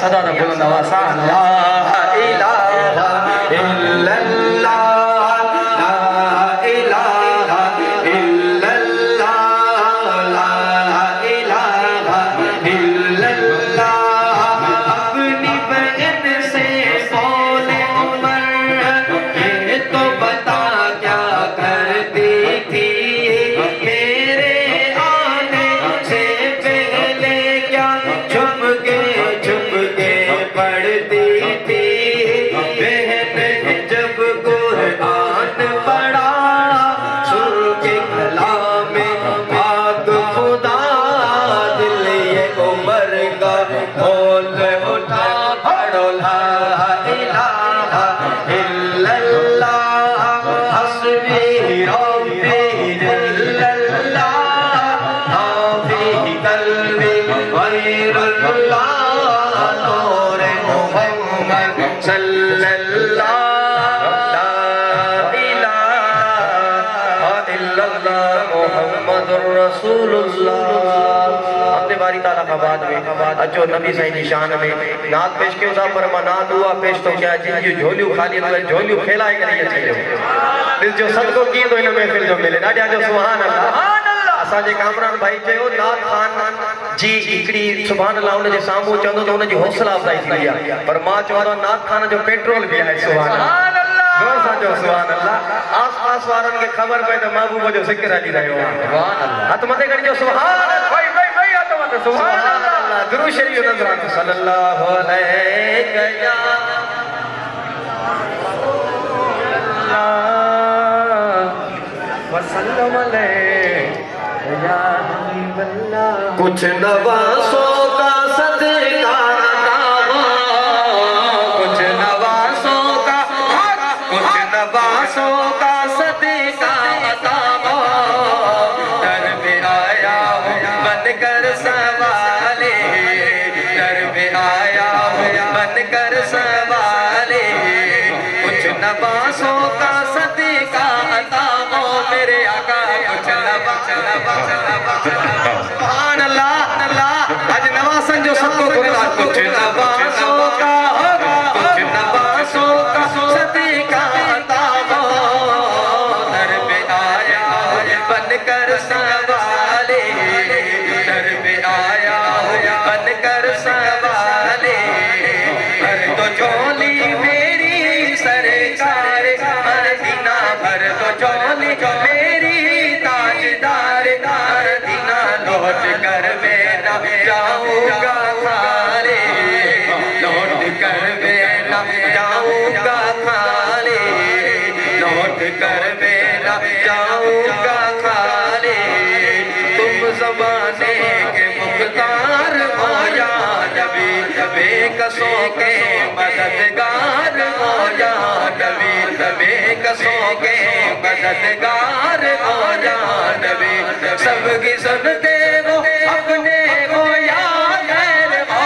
صدا دا بلند آواز لا الہ الا اللہ لا الہ الا اللہ لا الہ الا اللہ اپنی بہن سے بولے عمر یہ تو بتا کیا کرتی تھی میرے آنے سے پہلے کیا چھپ کے پڑھتی تھی بہن جب قرآن پڑھا سن کے کلام پاک خدا دل یہ عمر کا کھول اٹھا پڑھو لا الہ الا اللہ حسبی ربی جل اللہ ما فی قلبی غیر اللہ نور محمد صلی اللہ لا الہ الا اللہ محمد رسول اللہ اپنے باری تعالیٰ کا بعد میں اچھو نبی صحیح نشان میں نات پیش کیوں تھا پر منا دعا پیش تو کیا جن جو جھولیو خالی اللہ جھولیو کھیلائے کریے چاہیے دل جو صدقوں کی تو انہوں میں پھر جو ملے نا جو سبحان اللہ اسا جے کامران بھائی چاہیے نات خان جی اکڑی سبحان اللہ انہیں جے سامو چاہدو تو انہیں جی حوصلہ افزائی تھی لیا پر ماں چاہدو نات خان جو پیٹرول بھی ہے سبحان اللہ جو سانجو سبحان اللہ آس پاس وارن کے خبر پہ تو محبوب جو ذکر علی رہے ہو سبحان اللہ ہاتھ مدے کر جو سبحان اللہ بھائی ہاتھ مدے سبحان اللہ درود شریف نظران صلی اللہ علیہ وسلم علیہ یا حبیب اللہ کچھ نواسوں کا صدقہ کچھ نواسوں کا صدقہ عطا در پہ آیا ہوں بن کر سوالے در پہ آیا ہوں بن کر سوالے کچھ نواسوں کا صدقہ عطا میرے آقا کچھ سبحان اللہ آج نواسن جو سب کو کرنا کچھ نواسوں کا صدقہ عطا در پہ آیا بن کر سوالے در پہ آیا بن کر سوالے بھر تو جھولی میری سرکار مدینہ بھر تو جھولی میری تاجدار مدینہ لوٹ کر میں نہ جاؤں گا خالے لوٹ کر میں نہ جاؤں گا خالے لوٹ کر میں نہ جاؤں گا خالے تم زمانے کے مختار ہو یا نبی بے کسوں کے مددگار ہو یا نبی بے کسوں کے مددگار ہو یا نبی سب کی سنتے وہ اپنے وہ یا غیر وہ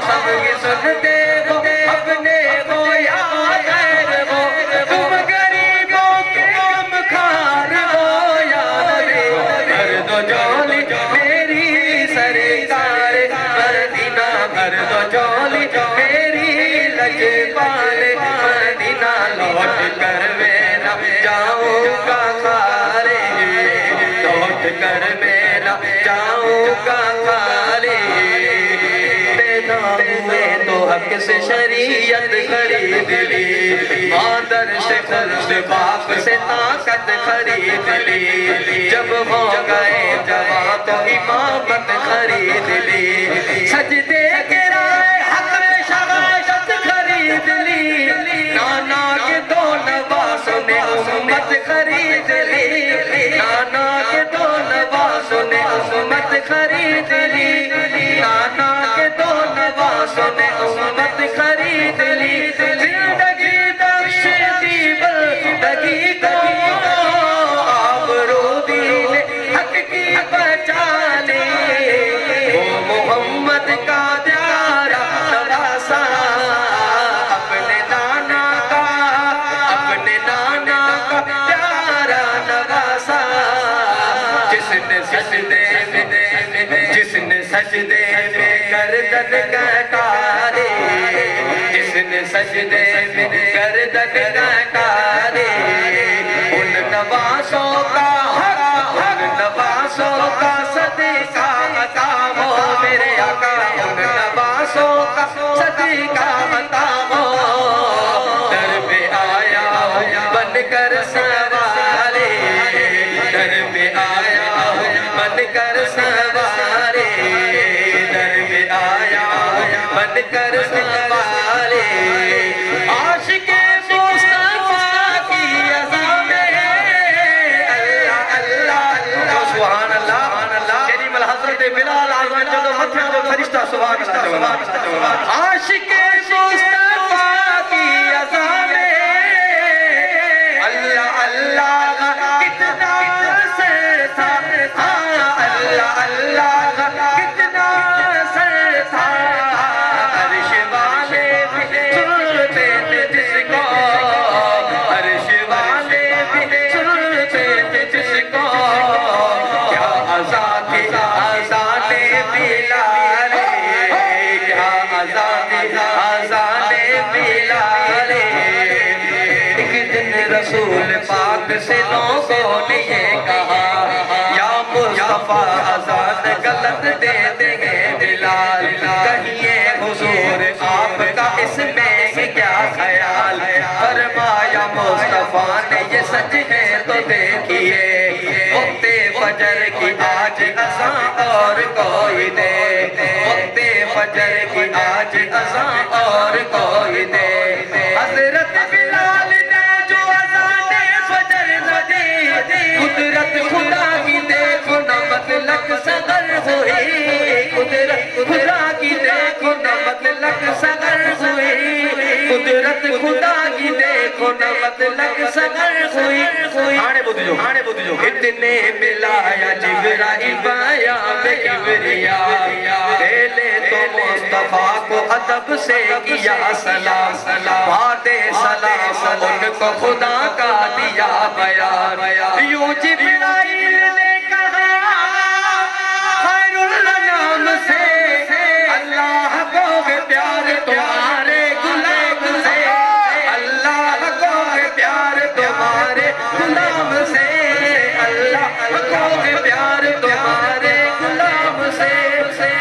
سب کی سنتے وہ اپنے وہ یا غیر وہ تم غریبوں کے کم خار ہو یا نبی بھر دو جھولی میری سرکار مدینہ بھر دو جھولی میری لجپال مدینہ لوٹ کر میں نہ جاؤں گا خالے لوٹ کر میں نہ جاؤں گا خالے پیدا ہوئے تو حق سے شریعت خرید لی مادر سے خرد باپ سے طاقت خرید لی جب ہو گئے جوان تو امامت خرید لی سجدے کے رائے حق میں شغاشت خرید لی نانا کے دو نواسوں نے امت خرید لی نانا کے دو نواسوں نے امت خرید لی نانا کے دو نواسوں نے امت خرید لی زندگی بخش دی بندگی کو آبرو دین حق کی بچا لے وہ محمد کا پیارا نواسا اپنے نانا کا پیارا نواسا جس نے سجدے میں گردن کٹا دے جس نے سجدے میں گردن کٹاری ان نوازوں کا ان نوازوں کا صدقہ عطا ہو میرے آقا ان نوازوں کا صدقہ عطا ہو در پہ آیا بن کر سوارے در پہ آیا بن کر سوارے در پہ آیا بن کر سوارے عاشق مصطفیٰ کی عظام اللہ اللہ سبحان اللہ تیری مل حضرت بلال آزمان جدو متھے جو فرشتہ سبحان اللہ عاشق مصطفیٰ کی عظام اللہ اللہ کتنا سر تھا اللہ اللہ کتنا سر تھا عرش والے بھی چھوڑتے تھے جس کو عرش والے بھی چھوڑتے تھے جس کو کیا آزادی آزادی بلال کیا آزادی آزادی بلال ایک دن رسول پاک سے لوگوں نے یہ کہا یا مصطفیٰ آزاد غلط دے دیں گے بلال کہیے حضور آپ کا اس میں کیا خیال فرمایا مصطفیٰ نے یہ سچ ہے تو دیکھیے وقت فجر کی آج اذان اور کوئی دے وقت فجر کی آج اذان اور کوئی دے حضرت بلال نے جو اذان فجر نہ دی قدرت خدا کی دیکھو نہ مطلق صغر ہوئی قدرت خدا کی دیکھو نہ مطلق صغر ہوئی قدرت خدا کی دیکھو نہ مطلق صغر ہوئی آنے بدھ جو اتنے ملایا جبرائیل بایا بے کبریاء پہلے تو مصطفیٰ کو ادب سے کیا سلام بعد سلام ان کو خدا کا دیا بیان یوں جبرائیل نے کہا خیر الانام سے اللہ کو ہے پیار تمہارے غلام سے اللہ کو ہے پیار تمہارے غلام سے اللہ کو ہے پیار تمہارے غلام سے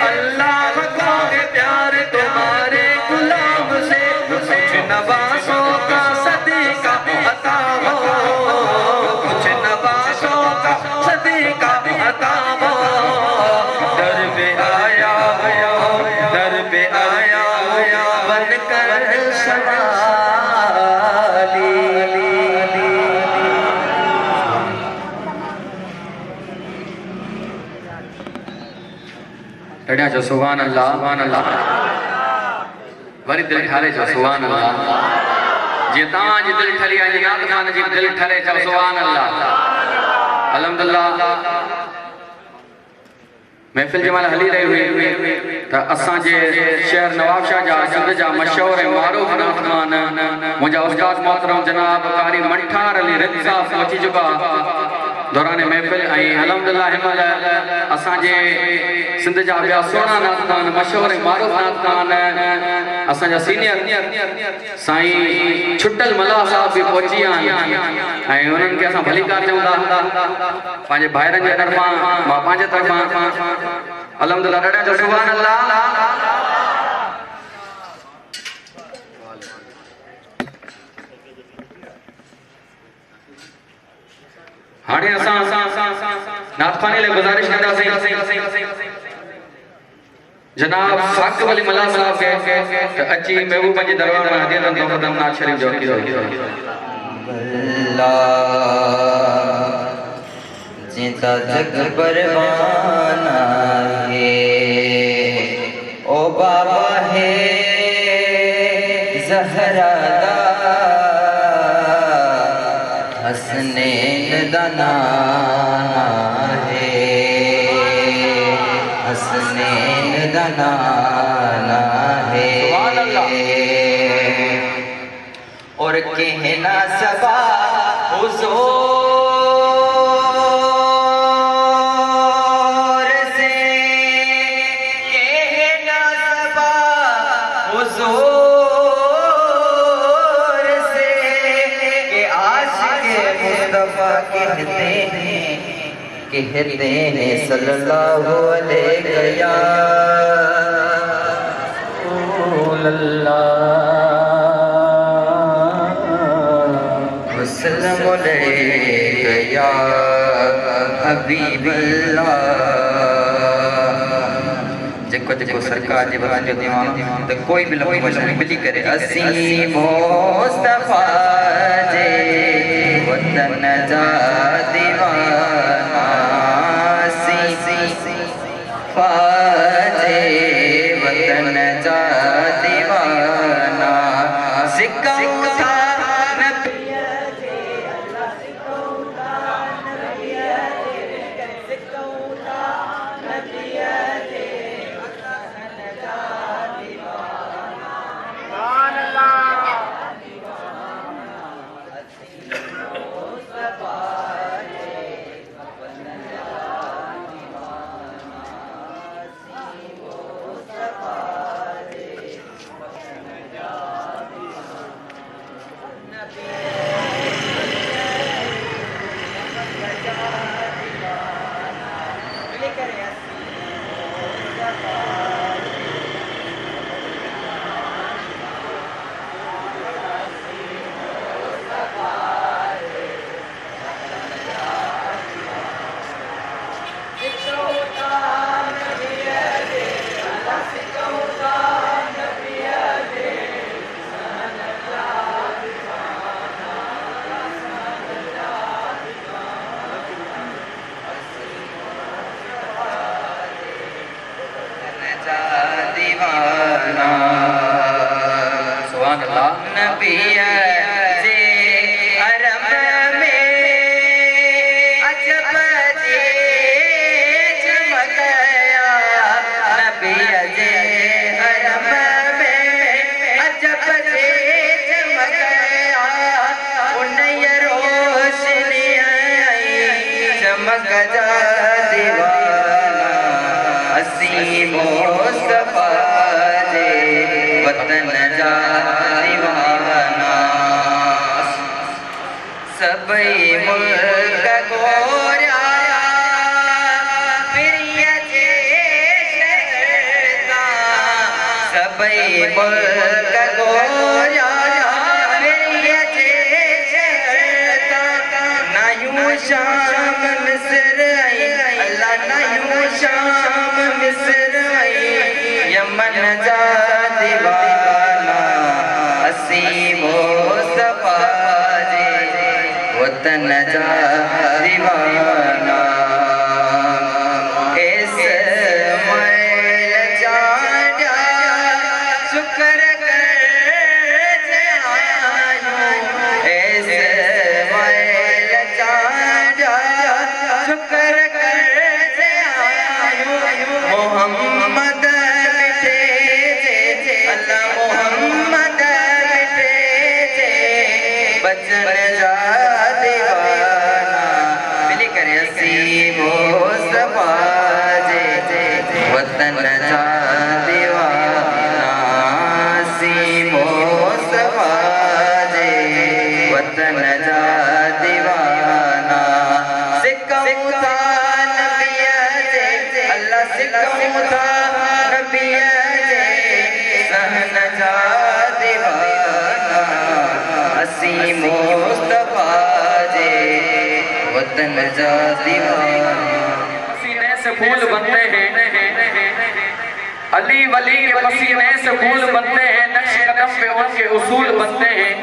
اللہ کو ہے پیار تمہارے غلام سے کچھ نوازوں کا صدقہ عطا ہو کچھ نوازوں کا صدقہ عطا ہو در پہ آیا بن کر سوالی ٹڑیا جو سبحان اللہ وری دل ٹھارے جو سبحان اللہ جی تاں جی دل ٹھری آئی یاد خان جی دل ٹھرے جو سبحان اللہ الحمدللہ محفل جمال حلی رہی ہوئی تا اساں جے شہر نواب شاہ جا سندھ جا مشہور معروف ناخوان مجھا استاد محترم جناب قاری منٹھار علی رضا صاحب پہنچی چکا دوران محفل آئی الحمدللہ ہمال اساں جے سندھ جا بیا سونا ناخوان مشہور معروف ناخوان اساں جا سینئر سائیں چھٹل ملا صاحب بھی پہنچی آئیں انہوں کے اساں بھلی کار چاہوں دا پانچے بھائرن جے طرفاں ماں پانچے طرفاں الحمدللہ ڈاڈا جو سبحان اللہ ہاڑے اساں ناتخانی لے گزارش کرتا سے جناب فاق ولی ملا صاحب کے اچھی محبوب پنجی دربار میں حدیث اندر قدم نات شریف جو کی اللہ جیتا جگ پروانا ہے او بابا ہے زہرا دا حسنین دا نانا ہے حسنین دا نانا ہے اور کہنا سبا حضور سے کہنا سبا حضور کہتے ہیں صلی اللہ علیہ یا رسول اللہ وسلم علیہ یا حبیب اللہ جکو جکو سرکار جی بات جو دیوان تو کوئی بھی لفظ مشہور ملی کرے اسی مصطفیٰ جے وطن جا دیوانا اسی فاجے وطن جا دیوانا سکھوں تھا نبی سبحان اللہ نبی جے حرم میں عجب جے چمکیا نبی جے حرم میں عجب جے چمکیا انہی روشنی چمک جا دیوانا اسی مصطفیٰ جے وطن جا دیوانا سبئی ملک گوریا پریہ جے شہردہ سبئی ملک گوریا پریہ جے شہردہ نہ یوں شام مصر آئی اللہ نہ یوں شام مصر آئی یمن جا دیوانا اسی مصطفیٰ جے وطن جا دیوانا اس میل جانیا شکر کر جائیوں اس میل جانیا شکر کر جائیوں محمد اللہ محمد بچن جا دیوانا ملی کرے اسی مصطفیٰ جے وطن جا دیوانا اسی مصطفیٰ جے وطن جا دیوانا سکھوں تھا نبی جے اللہ سکھوں تھا نبی جے سہن جا دیوانا اسی مصطفیٰ جے وطن جا دیوانا پسینے سے پھول بنتے ہیں علی ولی کے پسینے سے پھول بنتے ہیں نقش قدم پہ ان کے اصول بنتے ہیں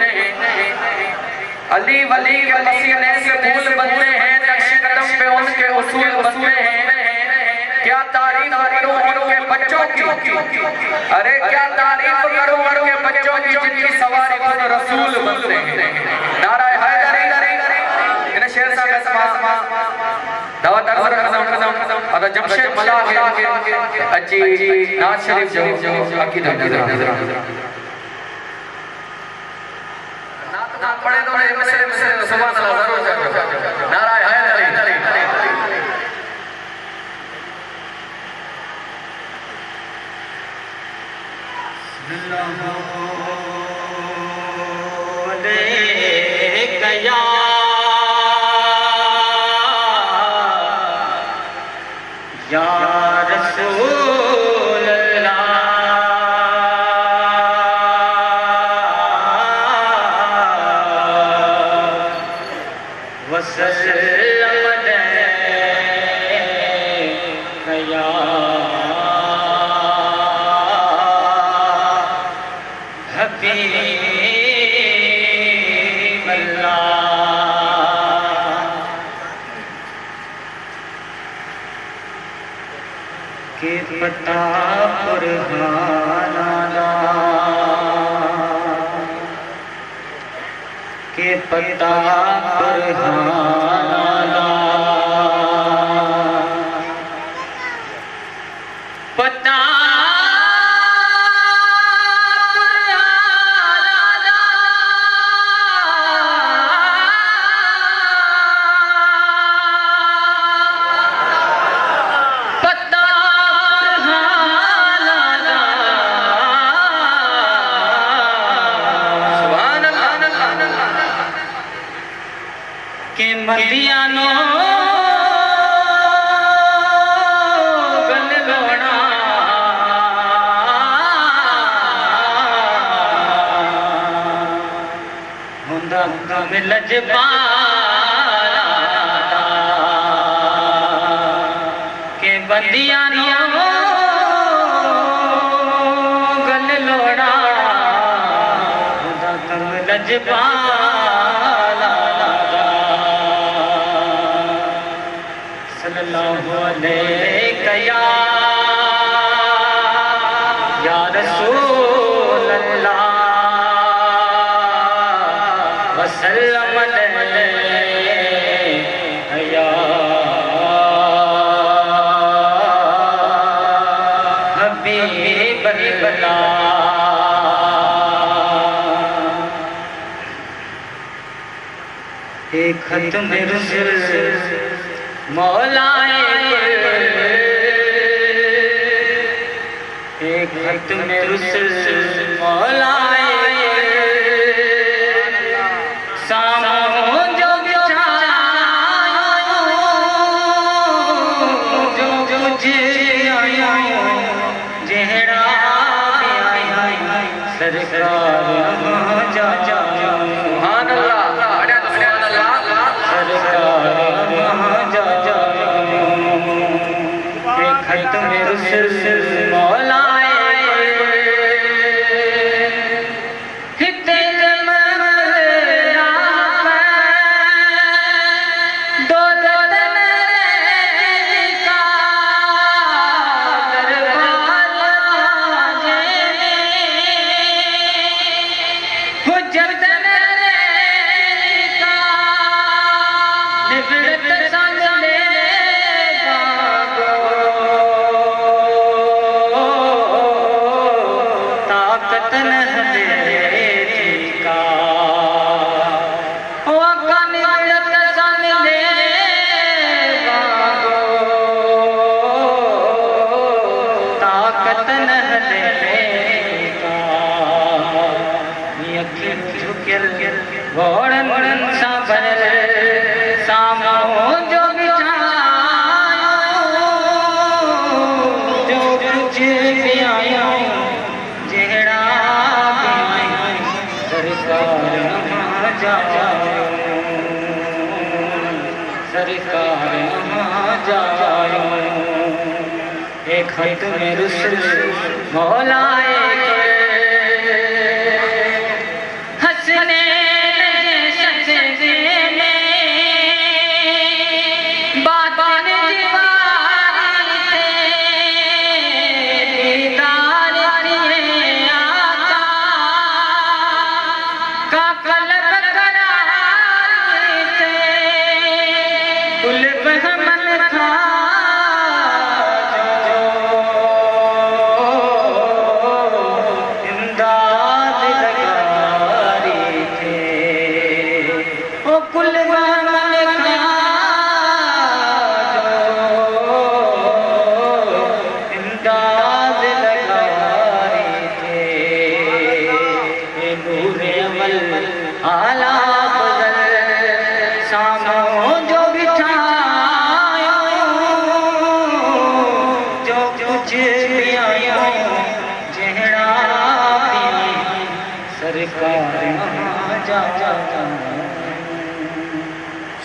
علی ولی کے پسینے سے پھول بنتے ہیں نقش قدم پہ ان کے اصول بنتے ہیں کیا تعریف کروں ان کے بچوں کی ارے کیا تعریف کروں ان کے بچوں کی جن کی سواری خود رسول بنتے ہیں نعرہ حیدری انہیں شیر صاحب اسما دعوت ارزر قدم اور جمشید ملا کے اچھی ناز شریف جو عقیدہ نات پڑھے تو نہیں مسئلے سبحان اللہ ضرور نعرہ حیدری یا رسول اللہ وسلم علیک یا حبیب اللہ کہ پتا قرآن کہ پتا قرآن پتا کہ مدیانو گل لونا ہوندا کم لجپالا کہ بندیانو گل لونا ہوندا کم لجپالا صلی اللہ علیہ یا رسول اللہ وسلم علیہ یا حبیب اللہ ایک ختم رسل مولا ایک ختم رسل مولا سامو جو بچھایا جو مجھے آیا جہڑا بھی آیا سرکار جا جا سبحان اللہ سبحان اللہ سرکار ختم رسل مولا وڑن سا بھرل سامو جو بچھایا جو کچھ بھی آیا جہڑا بھی آیا سرکار جا سرکار جا ایک ختم رسل مولا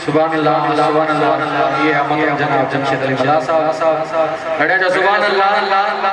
سبحان اللہ سبحان اللہ. یہ محترم جناب جمشید علی ملا صاحب. سبحان اللہ.